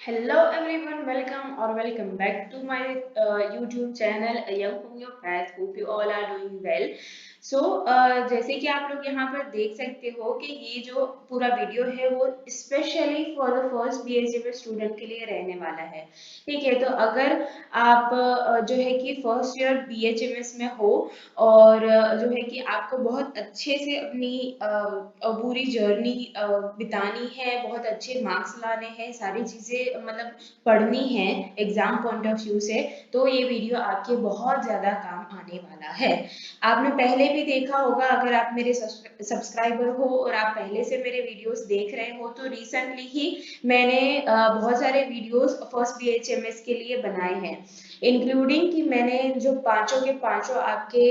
Hello everyone, welcome or welcome back to my YouTube channel A Young Homeopath. Hope you all are doing well. जैसे कि आप लोग यहाँ पर देख सकते हो कि ये जो पूरा वीडियो है वो specially for the first BHMS student के लिए रहने वाला है। ठीक है, तो अगर आप जो है कि फर्स्ट ईयर BHMS में हो और जो है कि आपको बहुत अच्छे से अपनी पूरी जर्नी बितानी है, बहुत अच्छे मार्क्स लाने हैं, सारी चीज़ें मतलब पढ़नी है एग्जाम पॉइंट ऑफ व्यू से, तो ये वीडियो आपके बहुत ज़्यादा काम आने वाला है। आपने पहले भी देखा होगा, अगर आप मेरे सब्सक्राइबर हो और आप पहले से मेरे वीडियोस देख रहे हो तो रिसेंटली ही मैंने बहुत सारे वीडियोस फर्स्ट BHMS के लिए बनाए हैं, इंक्लूडिंग कि मैंने जो पांचों के पांचों आपके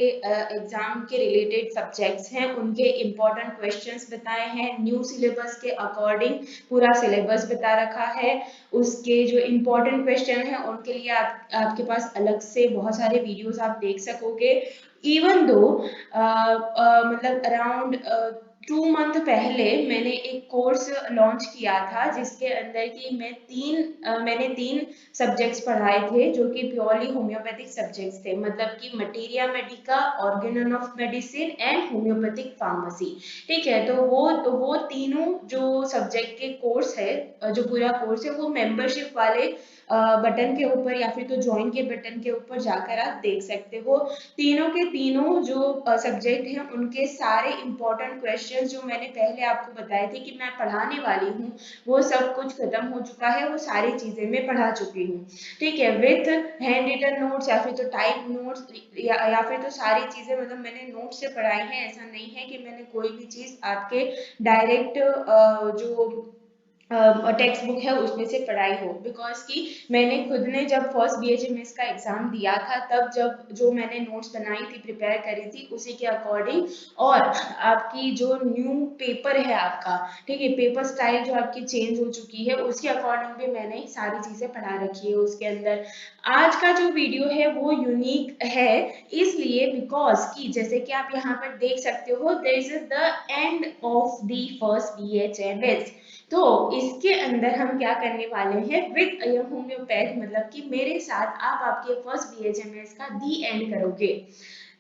एग्जाम के रिलेटेड सब्जेक्ट्स हैं उनके इम्पोर्टेंट क्वेश्चंस बताए हैं, न्यू सिलेबस के अकॉर्डिंग पूरा सिलेबस बता रखा है। उसके जो इम्पोर्टेंट क्वेश्चन हैं उनके लिए आपके पास अलग से बहुत सारे वीडियोस आप देख सकोगे। इवन दो मतलब अराउंड 2 मंथ पहले मैंने एक कोर्स लॉन्च किया था जिसके अंदर की मैंने तीन सब्जेक्ट्स पढ़ाए थे जो कि प्योरली होम्योपैथिक सब्जेक्ट्स थे, मतलब कि materia Medica, Organon of medicine and homoeopathic pharmacy. ठीक है, तो वो तीनों जो सब्जेक्ट के कोर्स है, जो पूरा कोर्स है वो मेंबरशिप वाले बटन के ऊपर या फिर तो ज्वाइन के बटन के ऊपर जाकर आप देख सकते हो। तीनों के तीनों जो सब्जेक्ट हैं उनके सारे इंपॉर्टेंट क्वेश्चंस जो मैंने पहले आपको बताए थे कि मैं पढ़ाने वाली हूँ, वो सब कुछ खत्म हो चुका है, वो सारी चीजें मैं पढ़ा चुकी हूँ। ठीक है, विथ हैंड रिटन नोट्स या फिर तो टाइप नोट्स या फिर तो सारी चीजें मतलब मैंने नोट से पढ़ाई है। ऐसा नहीं है कि मैंने कोई भी चीज आपके डायरेक्ट जो टेक्स्ट बुक है उसमें से पढ़ाई हो, बिकॉज कि मैंने खुद ने जब फर्स्ट BHMS का एग्जाम दिया था तब जब जो मैंने नोट्स बनाई थी, प्रिपेयर करी थी, उसी के अकॉर्डिंग और आपकी जो न्यू पेपर है आपका, ठीक है, पेपर स्टाइल जो आपकी चेंज हो चुकी है उसके अकॉर्डिंग भी मैंने सारी चीजें पढ़ा रखी है उसके अंदर। आज का जो वीडियो है वो यूनिक है इसलिए बिकॉज कि जैसे कि आप यहाँ पर देख सकते हो, this is the end of the first BHMS। तो इसके अंदर हम क्या करने वाले हैं, विद होम्योपैथ, मतलब कि मेरे साथ आप आपके फर्स्ट BHMS का दी एंड करोगे,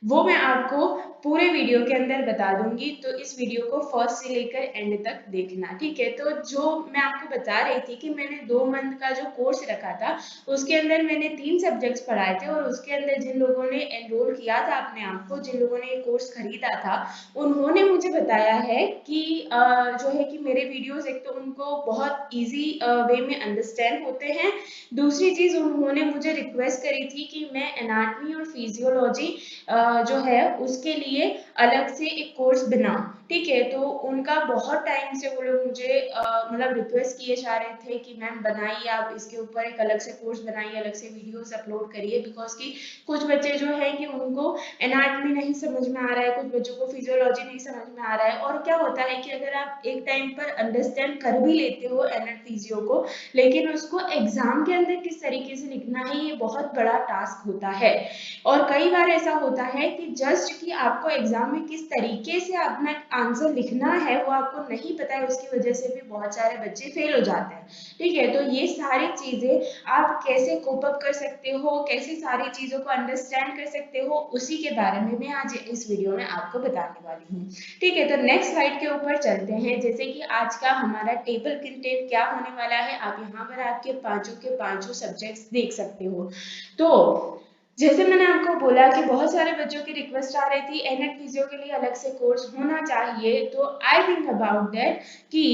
वो मैं आपको पूरे वीडियो के अंदर बता दूंगी। तो इस वीडियो को फर्स्ट से लेकर एंड तक देखना। ठीक है, तो जो मैं आपको बता रही थी कि मैंने 2 मंथ का जो कोर्स रखा था उसके अंदर मैंने 3 सब्जेक्ट्स पढ़ाए थे और उसके अंदर जिन लोगों ने एनरोल किया था अपने आप को, जिन लोगों ने ये कोर्स खरीदा था, उन्होंने मुझे बताया है कि जो है कि मेरे वीडियोस एक तो उनको बहुत इजी वे में अंडरस्टैंड होते हैं। दूसरी चीज उन्होंने मुझे रिक्वेस्ट करी थी कि मैं एनाटॉमी और फिजियोलॉजी जो है उसके लिए अलग से एक कोर्स बनाऊं। ठीक है, तो उनका बहुत टाइम से वो लोग मुझे मतलब रिक्वेस्ट किए जा रहे थे कि मैम बनाइए, आप इसके ऊपर एक अलग से कोर्स बनाइए, अलग से वीडियोस अपलोड करिए, बिकॉज कि कुछ बच्चे जो है कि उनको एनाटॉमी नहीं समझ में आ रहा है, कुछ बच्चों को फिजियोलॉजी नहीं समझ में आ रहा है। और क्या होता है कि अगर आप एक टाइम पर अंडरस्टैंड कर भी लेते हो एनाट फिजियो को, लेकिन उसको एग्जाम के अंदर किस तरीके से लिखना है ये बहुत बड़ा टास्क होता है। और कई बार ऐसा होता है कि जस्ट कि आपको एग्जाम में किस तरीके से अपना आंसर लिखना है वो आपको नहीं पता है, उसकी वजह से भी बहुत सारे बच्चे फेल हो जाते हैं। ठीक है, तो ये सारी चीजें आप कैसे कोप अप कर सकते हो, कैसे सारी चीजों को अंडरस्टैंड कर सकते हो, उसी के बारे में मैं आज इस वीडियो में आपको बताने वाली हूँ। ठीक है, तो नेक्स्ट स्लाइड के ऊपर चलते हैं। जैसे कि आज का हमारा टेबल कंटेंट क्या होने वाला है, आप यहाँ पर आपके पांचों के पांचों सब्जेक्ट्स देख सकते हो। तो जैसे मैंने आपको बोला कि बहुत सारे बच्चों की रिक्वेस्ट आ रही थी एनेट फिजियो के लिए अलग से कोर्स होना चाहिए, तो आई थिंक अबाउट दैट कि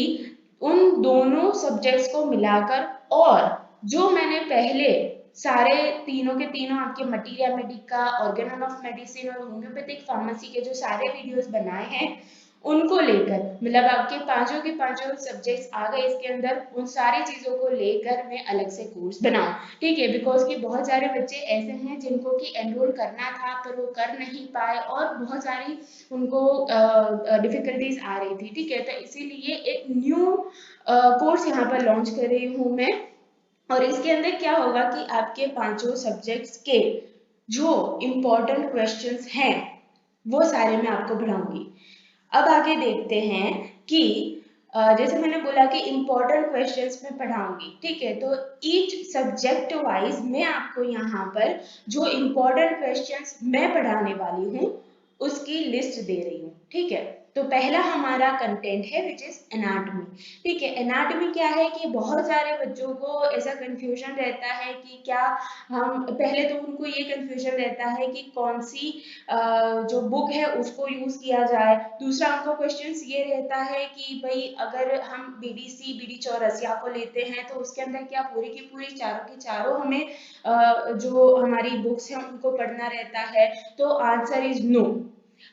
उन दोनों सब्जेक्ट्स को मिलाकर और जो मैंने पहले सारे तीनों के तीनों आपके materia Medica, Organon of medicine और होम्योपैथिक फार्मेसी के जो सारे वीडियोस बनाए हैं उनको लेकर, मतलब आपके पांचों के पांचों सब्जेक्ट्स आ गए इसके अंदर, उन सारी चीजों को लेकर मैं अलग से कोर्स बनाऊं। ठीक है, बिकॉज कि बहुत सारे बच्चे ऐसे हैं जिनको कि एनरोल करना था पर वो कर नहीं पाए और बहुत सारी उनको डिफिकल्टीज आ रही थी। ठीक है, तो इसीलिए एक न्यू कोर्स यहाँ पर लॉन्च कर रही हूँ मैं, और इसके अंदर क्या होगा कि आपके पांचों सब्जेक्ट्स के जो इम्पोर्टेंट क्वेश्चंस हैं वो सारे मैं आपको पढ़ाऊंगी। अब आगे देखते हैं कि जैसे मैंने बोला कि इम्पोर्टेंट क्वेश्चंस मैं पढ़ाऊंगी, ठीक है। तो ईच सब्जेक्ट वाइज मैं आपको यहाँ पर जो इम्पोर्टेंट क्वेश्चंस मैं पढ़ाने वाली हूँ उसकी लिस्ट दे रही हूँ, ठीक है। तो पहला हमारा कंटेंट है विच इज एनाटॉमी, ठीक है। एनाटॉमी क्या है कि बहुत सारे बच्चों को ऐसा कंफ्यूजन रहता है कि क्या हम पहले तो उनको ये कंफ्यूजन रहता है कि कौन सी जो बुक है उसको यूज किया जाए। दूसरा उनको क्वेश्चंस ये रहता है कि भाई अगर हम बीडी चौरसिया को लेते हैं तो उसके अंदर क्या पूरी की पूरी चारों की चारों हमें जो हमारी बुक्स हैं उनको पढ़ना रहता है। तो आंसर इज नो,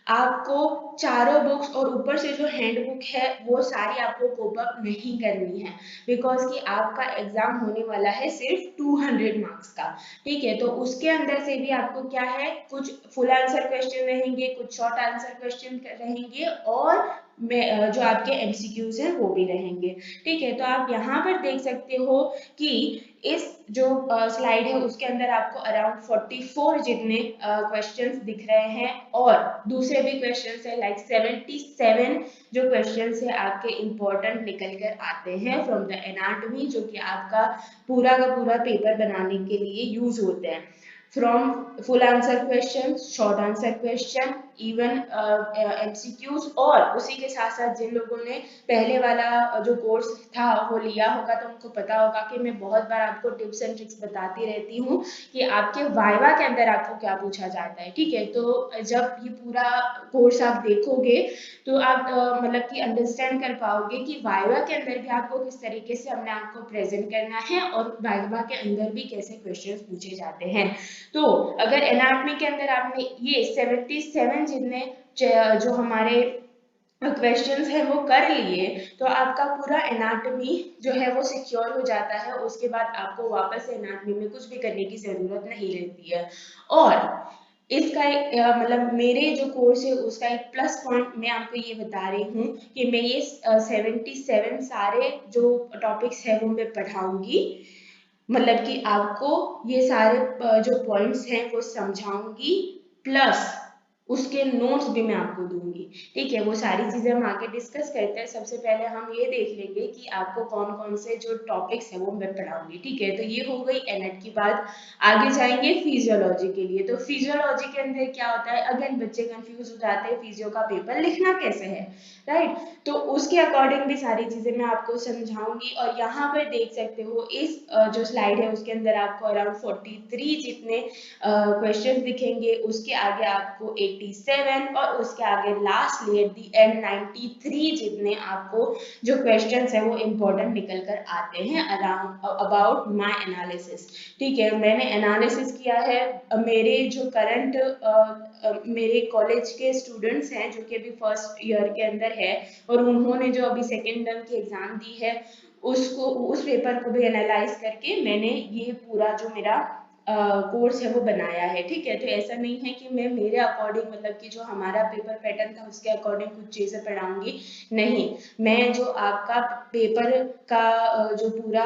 आपको चारों बुक्स और ऊपर से जो हैंडबुक है वो सारी आपको कोप अप नहीं करनी है, बिकॉज कि आपका एग्जाम होने वाला है सिर्फ 200 मार्क्स का, ठीक है। तो उसके अंदर से भी आपको क्या है, कुछ फुल आंसर क्वेश्चन रहेंगे, कुछ शॉर्ट आंसर क्वेश्चन रहेंगे और जो आपके एमसीक्यूज हैं वो भी रहेंगे, ठीक है। तो आप यहाँ पर देख सकते हो कि इस जो स्लाइड है उसके अंदर आपको अराउंड 44 जितने क्वेश्चंस दिख रहे हैं और दूसरे भी क्वेश्चंस है लाइक 77 जो क्वेश्चंस है आपके इम्पोर्टेंट निकल कर आते हैं फ्रॉम द एनाटॉमी, जो कि आपका पूरा का पूरा पेपर बनाने के लिए यूज होते हैं। From full answer question, short answer question, even MCQs, और उसी के साथ साथ जिन लोगों ने पहले वाला जो कोर्स था वो लिया होगा तो उनको पता होगा कि मैं बहुत बार आपको टिप्स एंड ट्रिक्स बताती रहती हूँ कि आपके वाइवा के अंदर आपको क्या पूछा जाता है, ठीक है। तो जब ये पूरा कोर्स आप देखोगे तो आप मतलब कि अंडरस्टैंड कर पाओगे कि वाइवा के अंदर भी आपको किस तरीके से अपने आप को प्रेजेंट करना है और वाइवा के अंदर भी कैसे क्वेश्चंस पूछे जाते हैं। तो अगर एनाटॉमी के अंदर आपने ये 77 जितने जो हमारे क्वेश्चंस है वो कर लिए तो आपका पूरा एनाटॉमी जो है वो सिक्योर हो जाता है। उसके बाद आपको वापस से एनाटॉमी में कुछ भी करने की जरूरत नहीं रहती है। और इसका एक मतलब मेरे जो कोर्स है उसका एक प्लस पॉइंट मैं आपको ये बता रही हूँ कि मैं ये 77 सारे जो टॉपिक्स है वो मैं पढ़ाऊंगी, मतलब कि आपको ये सारे जो पॉइंट्स हैं वो समझाऊंगी, प्लस उसके नोट्स भी मैं आपको दूंगी, ठीक है। वो सारी चीजें हम आगे डिस्कस करते हैं। सबसे पहले हम ये देख लेंगे कि आपको कौन कौन से जो टॉपिक्स है वो मैं पढ़ाऊंगी, ठीक है। तो ये हो गई एनएट की बात। आगे जाएंगे फिजियोलॉजी के लिए। तो फिजियोलॉजी के अंदर क्या होता है, अगेन बच्चे कंफ्यूज हो जाते हैं फिजियो का पेपर लिखना कैसे है, राइट। तो उसके अकॉर्डिंग भी सारी चीजें मैं आपको समझाऊंगी। और यहाँ पर देख सकते हो इस जो स्लाइड है उसके अंदर आपको अराउंड 43 जितने क्वेश्चन दिखेंगे, उसके आगे आपको 87 और उसके आगे लास्टली एट दी एंड 93 जितने आपको जो क्वेश्चंस है वो इम्पोर्टेंट निकल कर आते हैं अराउंड अबाउट माय एनालिसिस, ठीक है। मैंने एनालिसिस किया है मेरे जो करंट मेरे कॉलेज के स्टूडेंट्स हैं जो कि अभी फर्स्ट ईयर के अंदर है और उन्होंने जो अभी सेकेंड टर्म की एग्जाम दी है उसको उस पेपर को भी एनालाइज करके मैंने ये पूरा जो मेरा कोर्स है वो बनाया है, ठीक है। तो ऐसा नहीं है कि मैं मेरे अकॉर्डिंग मतलब कि जो हमारा पेपर पैटर्न था उसके अकॉर्डिंग कुछ चीजें पढ़ाऊंगी, नहीं। मैं जो आपका पेपर का जो पूरा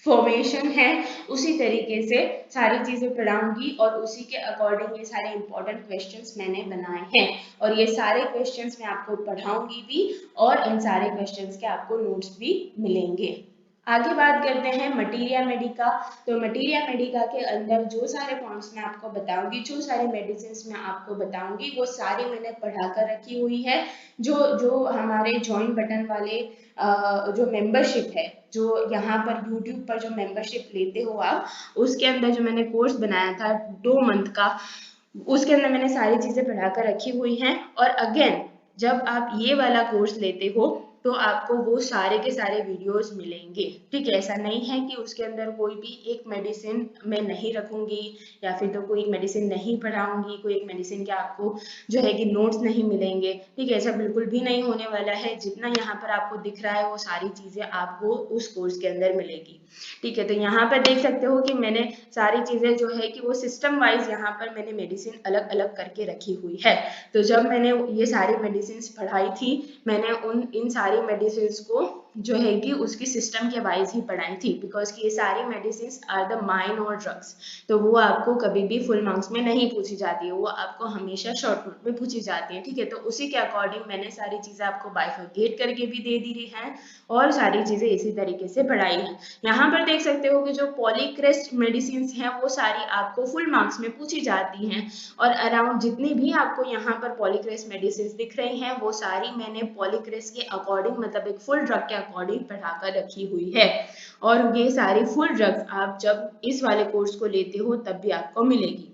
फॉर्मेशन है उसी तरीके से सारी चीजें पढ़ाऊंगी और उसी के अकॉर्डिंग ये सारे इंपॉर्टेंट क्वेश्चंस मैंने बनाए हैं और ये सारे क्वेश्चंस मैं आपको पढ़ाऊंगी भी और इन सारे क्वेश्चंस के आपको नोट्स भी मिलेंगे। आगे बात करते हैं मटीरिया मेडिका। तो मटीरिया मेडिका के अंदर जो सारे पॉइंट्स मैं आपको बताऊंगी, जो सारे मेडिसिन मैं आपको बताऊंगी वो सारी मैंने पढ़ा कर रखी हुई है। जो जो हमारे ज्वाइन बटन वाले जो मेंबरशिप है, जो यहाँ पर यूट्यूब पर जो मेंबरशिप लेते हो आप, उसके अंदर जो मैंने कोर्स बनाया था 2 मंथ का, उसके अंदर मैंने सारी चीजें पढ़ा कर रखी हुई हैं। और अगेन जब आप ये वाला कोर्स लेते हो तो आपको वो सारे के सारे वीडियोस मिलेंगे, ठीक है। ऐसा नहीं है कि उसके अंदर कोई भी एक मेडिसिन मैं नहीं रखूंगी या फिर तो कोई मेडिसिन नहीं पढ़ाऊंगी, कोई एक मेडिसिन के आपको जो है कि नोट्स नहीं मिलेंगे, ठीक है। ऐसा बिल्कुल भी नहीं होने वाला है। जितना यहाँ पर आपको दिख रहा है वो सारी चीजें आपको उस कोर्स के अंदर मिलेगी, ठीक है। तो यहाँ पर देख सकते हो कि मैंने सारी चीजें जो है कि वो सिस्टम वाइज यहाँ पर मैंने मेडिसिन अलग अलग करके रखी हुई है। तो जब मैंने ये सारी मेडिसिन पढ़ाई थी मैंने इन सारी मेडिसिन को जो है कि उसकी सिस्टम के वाइज ही पढ़ाई थी, बिकॉज कि ये सारी medicine are the minor drugs, तो वो आपको कभी भी फुल मार्क्स में नहीं पूछी जाती है, वो आपको हमेशा शॉर्ट नोट में पूछी जाती है, ठीक है। तो उसी के अकॉर्डिंग मैंने सारी चीजें आपको बाइफरकेट करके भी दे दी है और सारी चीजें इसी तरीके से पढ़ाई है। यहाँ पर देख सकते हो कि जो पॉलीक्रेस्ट मेडिसिन हैं वो सारी आपको फुल मार्क्स में पूछी जाती हैं, और अराउंड जितनी भी आपको यहाँ पर पॉलीक्रेस्ट मेडिसिन दिख रही हैं वो सारी मैंने पॉलीक्रेस्ट के अकॉर्डिंग, मतलब एक फुल ड्रग के अकॉर्डिंग पढ़ाकर रखी हुई है। और ये सारी फुल ड्रग्स आप जब इस वाले कोर्स को लेते हो तब भी आपको मिलेगी।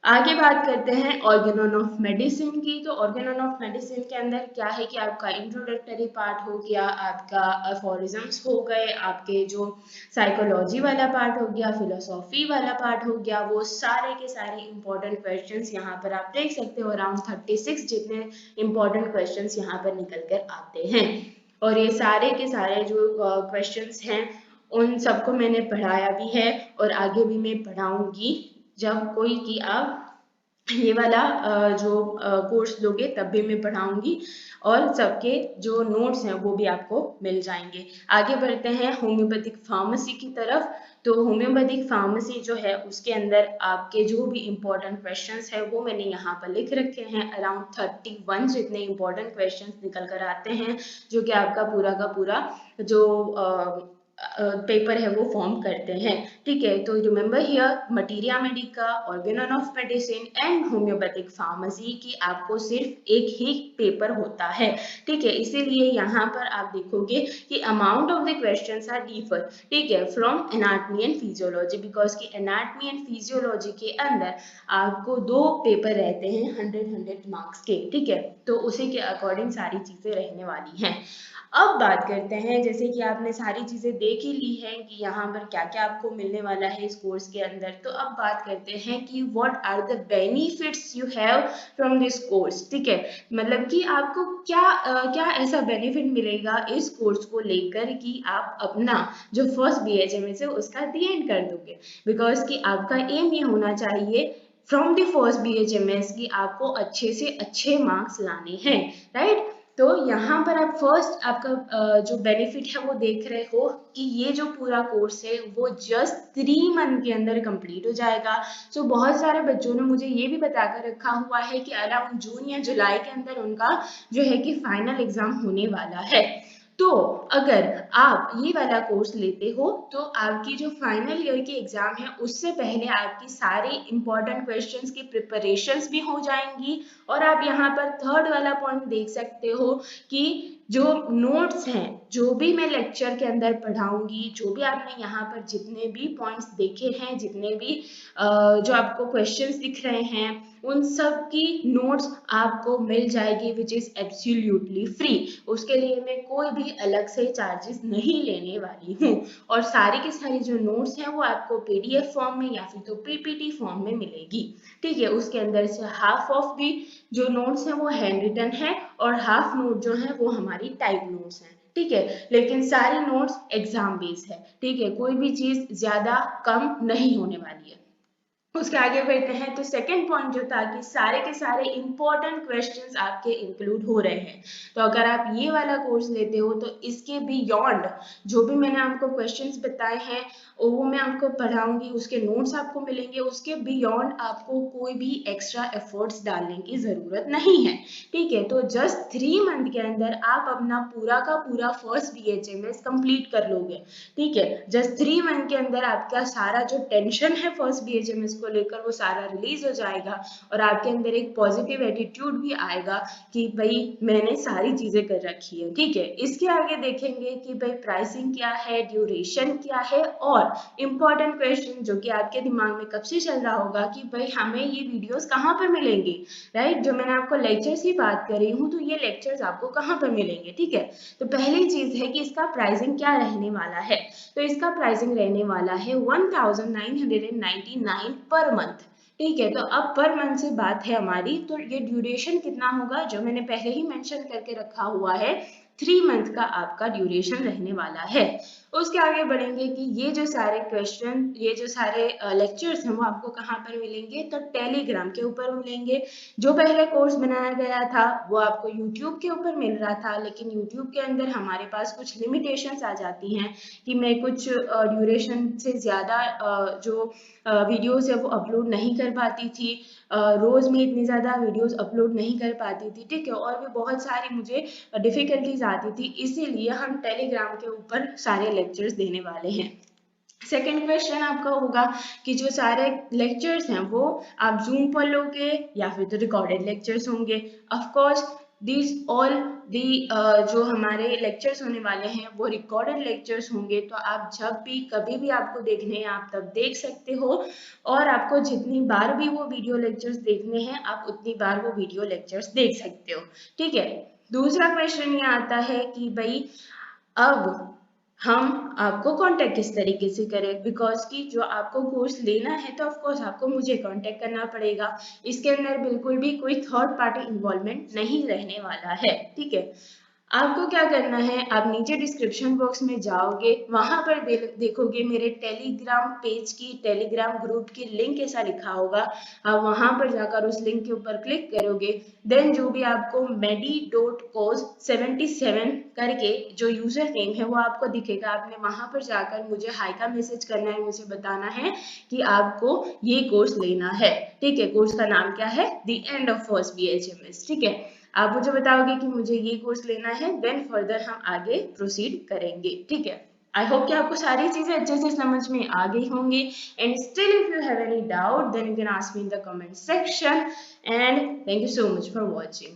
आगे बात करते हैं ऑर्गेनोन ऑफ मेडिसिन की। तो ऑर्गेनोन ऑफ मेडिसिन के अंदर क्या है कि आपका इंट्रोडक्टरी पार्ट हो गया, आपका अफोरिज्म्स हो गए, आपके जो साइकोलॉजी वाला पार्ट हो गया, फिलोसॉफी वाला पार्ट हो गया, वो सारे के सारे इंपॉर्टेंट क्वेश्चंस यहाँ पर आप देख सकते हो। अराउंड 36 जितने इंपॉर्टेंट क्वेश्चंस यहाँ पर निकल कर आते हैं, और ये सारे के सारे जो क्वेश्चंस हैं उन सबको मैंने पढ़ाया भी है और आगे भी मैं पढ़ाऊंगी। जब कोई कि आप ये वाला जो कोर्स लोगे तब भी मैं पढ़ाऊंगी, और सबके जो नोट्स हैं वो भी आपको मिल जाएंगे। आगे बढ़ते हैं होम्योपैथिक फार्मेसी की तरफ। तो होम्योपैथिक फार्मेसी जो है उसके अंदर आपके जो भी इम्पोर्टेंट क्वेश्चंस है वो मैंने यहाँ पर लिख रखे हैं। अराउंड 31 जितने इम्पोर्टेंट क्वेश्चंस निकल कर आते हैं, जो कि आपका पूरा का पूरा जो पेपर है वो फॉर्म करते हैं, ठीक है। तो remember here materia medica, organon of medicine and homoeopathic pharmacy की आपको सिर्फ एक ही पेपर होता है, ठीक है। इसीलिए यहाँ पर आप देखोगे कि amount of the questions are differ, ठीक है, from anatomy and physiology, because की एनाटमी एंड फिजियोलॉजी के अंदर आपको 2 पेपर रहते हैं 100 मार्क्स के, ठीक है। तो उसी के अकॉर्डिंग सारी चीजें रहने वाली हैं। अब बात करते हैं, जैसे कि आपने सारी चीजें देख ही ली है कि यहाँ पर क्या क्या आपको मिलने वाला है इस कोर्स के अंदर, तो अब बात करते हैं कि what are the benefits you have from this course, ठीक है। मतलब कि आपको क्या ऐसा बेनिफिट मिलेगा इस कोर्स को लेकर कि आप अपना जो फर्स्ट BHMS है उसका दी एंड कर दोगे, बिकॉज कि आपका एम ये होना चाहिए फ्रॉम द फर्स्ट BHMS की आपको अच्छे से अच्छे मार्क्स लाने हैं, राइट। तो यहाँ पर आप फर्स्ट आपका जो बेनिफिट है वो देख रहे हो कि ये जो पूरा कोर्स है वो जस्ट 3 मंथ के अंदर कंप्लीट हो जाएगा। सो बहुत सारे बच्चों ने मुझे ये भी बताकर रखा हुआ है कि अराउंड जून या जुलाई के अंदर उनका जो है कि फाइनल एग्जाम होने वाला है। तो अगर आप ये वाला कोर्स लेते हो तो आपकी जो फाइनल ईयर की एग्जाम है उससे पहले आपकी सारे इंपॉर्टेंट क्वेश्चंस की प्रिपरेशंस भी हो जाएंगी, और आप यहाँ पर थर्ड वाला पॉइंट देख सकते हो कि जो नोट्स हैं, जो भी मैं लेक्चर के अंदर पढ़ाऊंगी, जो भी आपने यहाँ पर जितने भी पॉइंट्स देखे हैं, जितने भी जो आपको क्वेश्चंस दिख रहे हैं, उन सब की नोट्स आपको मिल जाएगी विच इज एब्सोल्युटली फ्री। उसके लिए मैं कोई भी अलग से चार्जेस नहीं लेने वाली हूँ, और सारी की सारी जो नोट्स हैं वो आपको PDF फॉर्म में या फिर तो PPT फॉर्म में मिलेगी, ठीक है। उसके अंदर से हाफ ऑफ दी जो नोट्स हैं वो हैंड रिटन है और हाफ नोट जो है वो हमारी टाइप नोट्स हैं, ठीक है। लेकिन सारी नोट्स एग्जाम बेस्ड है, ठीक है, कोई भी चीज ज्यादा कम नहीं होने वाली है। उसके आगे बढ़ते हैं। तो सेकंड पॉइंट जो था कि सारे के सारे इंपॉर्टेंट क्वेश्चंस आपके इंक्लूड हो रहे हैं। तो अगर आप ये वाला कोर्स लेते हो तो इसके बियॉन्ड जो भी मैंने आपको क्वेश्चंस बताए हैं वो मैं आपको पढ़ाऊंगी, उसके नोट्स आपको मिलेंगे, उसके बियॉन्ड आपको कोई भी एक्स्ट्रा एफर्ट्स डालने की जरूरत नहीं है, ठीक है। तो जस्ट 3 मंथ के अंदर आप अपना पूरा का पूरा फर्स्ट BHMS कंप्लीट कर लोगे, ठीक है। जस्ट 3 मंथ के अंदर आपका सारा जो टेंशन है फर्स्ट BHMS को लेकर वो सारा रिलीज हो जाएगा, और आपके अंदर एक पॉजिटिव एटीट्यूड भी आएगा कि भाई मैंने सारी चीजें कर रखी है, ठीक है। इसके आगे देखेंगे कि भाई प्राइसिंग क्या है, ड्यूरेशन क्या है, और इम्पोर्टेंट क्वेश्चन जो कि आपके दिमाग में कब से चल रहा होगा कि भाई हमें ये वीडियोस कहाँ पर मिलेंगी, राइट। जो मैंने आपको लेक्चर्स की बात करी हूँ तो ये लेक्चर्स आपको कहाँ पर मिलेंगे, ठीक है। तो पहली चीज है कि इसका प्राइसिंग क्या रहने वाला है। तो इसका प्राइसिंग रहने वाला है 1999 पर मंथ, ठीक है। तो अब पर मंथ से बात है हमारी, तो ये ड्यूरेशन कितना होगा जो मैंने पहले ही मेंशन करके रखा हुआ है 3 मंथ का आपका ड्यूरेशन रहने वाला है। उसके आगे बढ़ेंगे कि ये जो सारे क्वेश्चन, ये जो सारे लेक्चर्स हैं वो आपको कहाँ पर मिलेंगे, तो टेलीग्राम के ऊपर मिलेंगे। जो पहले कोर्स बनाया गया था वो आपको यूट्यूब के ऊपर मिल रहा था, लेकिन यूट्यूब के अंदर हमारे पास कुछ लिमिटेशंस आ जाती हैं कि मैं कुछ ड्यूरेशन से ज़्यादा जो वीडियोस है वो अपलोड नहीं कर पाती थी, रोज़ में इतनी ज़्यादा वीडियोस अपलोड नहीं कर पाती थी, ठीक है, और भी बहुत सारी मुझे डिफ़िकल्टीज आती थी, इसीलिए हम टेलीग्राम के ऊपर सारे लेक्चर्स देने वाले हैं। सेकेंड क्वेश्चन आपका होगा कि जो सारे लेक्चर्स हैं वो आप जूम पर लोगे या फिर तो रिकॉर्डेड लेक्चर्स होंगे। Of course these all the जो हमारे लेक्चर्स होने वाले हैं वो रिकॉर्डेड लेक्चर्स होंगे, तो आप जब भी कभी भी आपको देखने हैं आप तब देख सकते हो, और आपको जितनी बार भी वो वीडियो लेक्चर्स देखने हैं आप उतनी बार वो वीडियो लेक्चर्स देख सकते हो, ठीक है। दूसरा क्वेश्चन ये आता है कि भाई अब हम आपको कांटेक्ट किस तरीके से करें, बिकॉज कि जो आपको कोर्स लेना है तो ऑफ कोर्स आपको मुझे कांटेक्ट करना पड़ेगा। इसके अंदर बिल्कुल भी कोई थर्ड पार्टी इन्वॉल्वमेंट नहीं रहने वाला है, ठीक है। आपको क्या करना है, आप नीचे डिस्क्रिप्शन बॉक्स में जाओगे, वहां पर देखोगे मेरे टेलीग्राम पेज की, टेलीग्राम ग्रुप की लिंक ऐसा लिखा होगा। आप वहां पर जाकर उस लिंक के ऊपर क्लिक करोगे, देन जो भी आपको medi.course77 करके जो यूजर नेम है वो आपको दिखेगा। आपने वहां पर जाकर मुझे हाई का मैसेज करना है, मुझे बताना है कि आपको ये कोर्स लेना है, ठीक है। कोर्स का नाम क्या है, the end of first BHMS, ठीक है। आप मुझे बताओगे कि मुझे ये कोर्स लेना है, देन फर्दर हम आगे प्रोसीड करेंगे, ठीक है। आई होप कि आपको सारी चीजें अच्छे से समझ में आ गई होंगी, and still if you have any doubt then you can ask me in the comment section, and thank you so much for watching.